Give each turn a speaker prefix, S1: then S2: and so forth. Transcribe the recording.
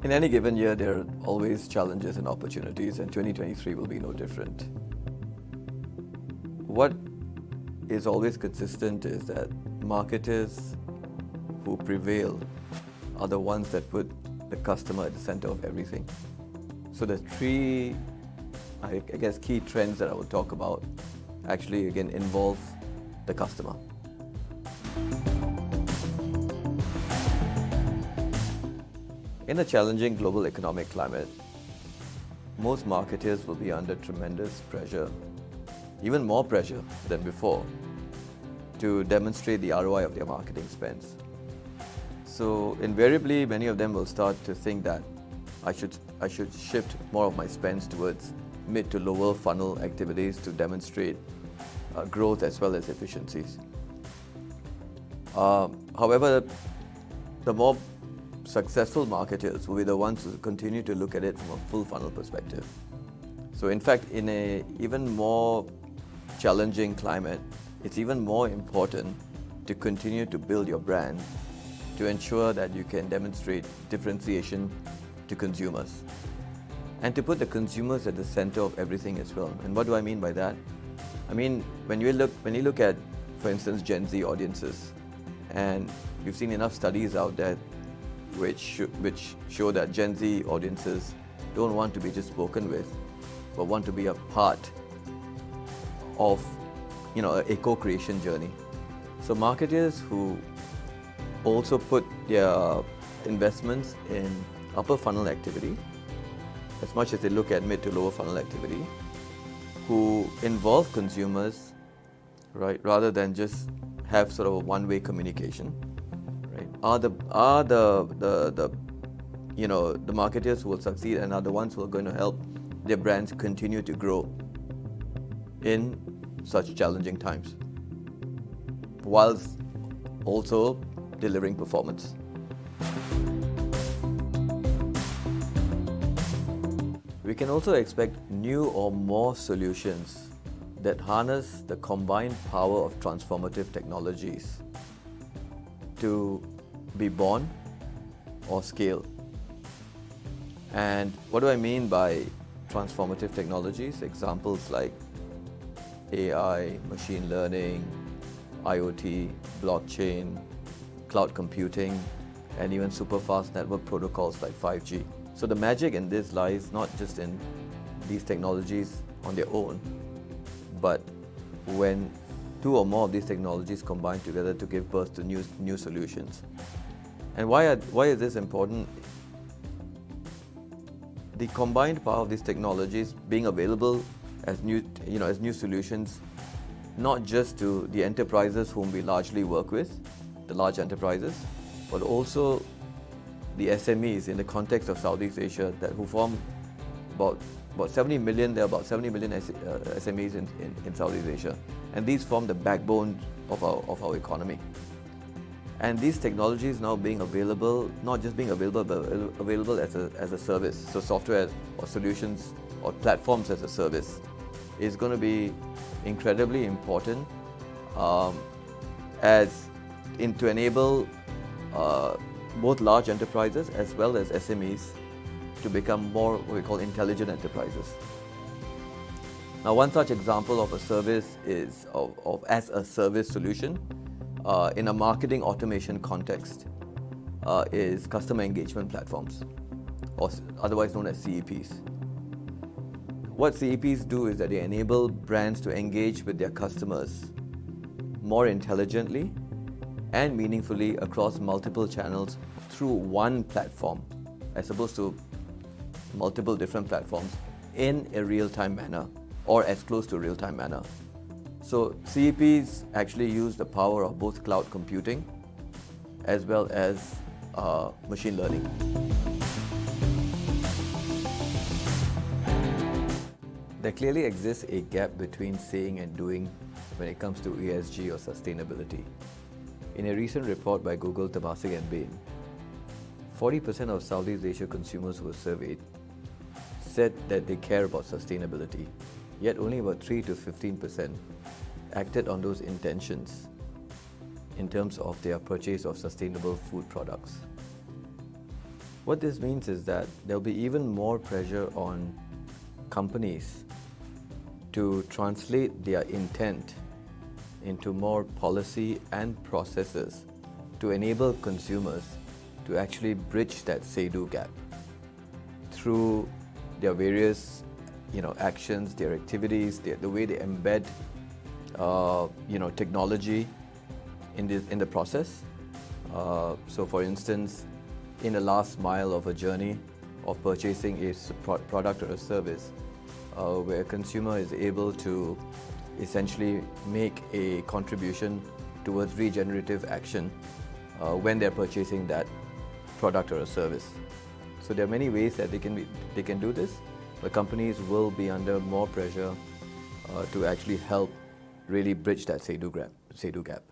S1: In any given year, there are always challenges and opportunities, and 2023 will be no different. What is always consistent is that marketers who prevail are the ones that put the customer at the center of everything. So the three, I guess, key trends that I will talk about actually, again, involve the customer. In a challenging global economic climate, most marketers will be under tremendous pressure, even more pressure than before, to demonstrate the ROI of their marketing spends. So invariably, many of them will start to think that I should shift more of my spends towards mid to lower funnel activities to demonstrate growth as well as efficiencies. However, the more successful marketers will be the ones who continue to look at it from a full funnel perspective. So in fact, in an even more challenging climate, it's even more important to continue to build your brand to ensure that you can demonstrate differentiation to consumers and to put the consumers at the center of everything as well. And what do I mean by that? I mean, when you look at, for instance, Gen Z audiences, and we've seen enough studies out there which show that Gen Z audiences don't want to be just spoken with, but want to be a part of, a co-creation journey. So marketers who also put their investments in upper funnel activity, as much as they look at mid to lower funnel activity, who involve consumers, right, rather than just have sort of a one-way communication, right, are the marketers who will succeed and are the ones who are going to help their brands continue to grow in such challenging times, whilst also delivering performance. We can also expect new or more solutions that harness the combined power of transformative technologies to be born or scale. And what do I mean by transformative technologies? Examples like AI, machine learning, IoT, blockchain, cloud computing, and even super fast network protocols like 5G. So the magic in this lies not just in these technologies on their own, but when two or more of these technologies combine together to give birth to new solutions. And why is this important? The combined power of these technologies being available as new solutions, not just to the enterprises whom we largely work with, the large enterprises, but also the SMEs in the context of Southeast Asia who form about 70 million. There are about 70 million SMEs in Southeast Asia, and these form the backbone of our economy. And these technologies now being available, not just being available, but available as a service. So software or solutions or platforms as a service is going to be incredibly important to enable both large enterprises as well as SMEs to become more what we call intelligent enterprises. Now, one such example of a service is of as a service solution in a marketing automation context is customer engagement platforms, or otherwise known as CEPs. What CEPs do is that they enable brands to engage with their customers more intelligently and meaningfully across multiple channels through one platform, as opposed to multiple different platforms in a real-time manner or as close to real-time manner. So CEPs actually use the power of both cloud computing as well as machine learning. There clearly exists a gap between saying and doing when it comes to ESG or sustainability. In a recent report by Google, Temasek and Bain, 40% of Southeast Asia consumers who were surveyed said that they care about sustainability, yet only about 3 to 15% acted on those intentions in terms of their purchase of sustainable food products. What this means is that there'll be even more pressure on companies to translate their intent into more policy and processes to enable consumers to actually bridge that say-do gap through their various, actions, their activities, the way they embed, technology in the process. So, for instance, in the last mile of a journey of purchasing a product or a service, where a consumer is able to essentially make a contribution towards regenerative action when they're purchasing that product or a service. So there are many ways that they can do this, but companies will be under more pressure to actually help really bridge that say-do gap.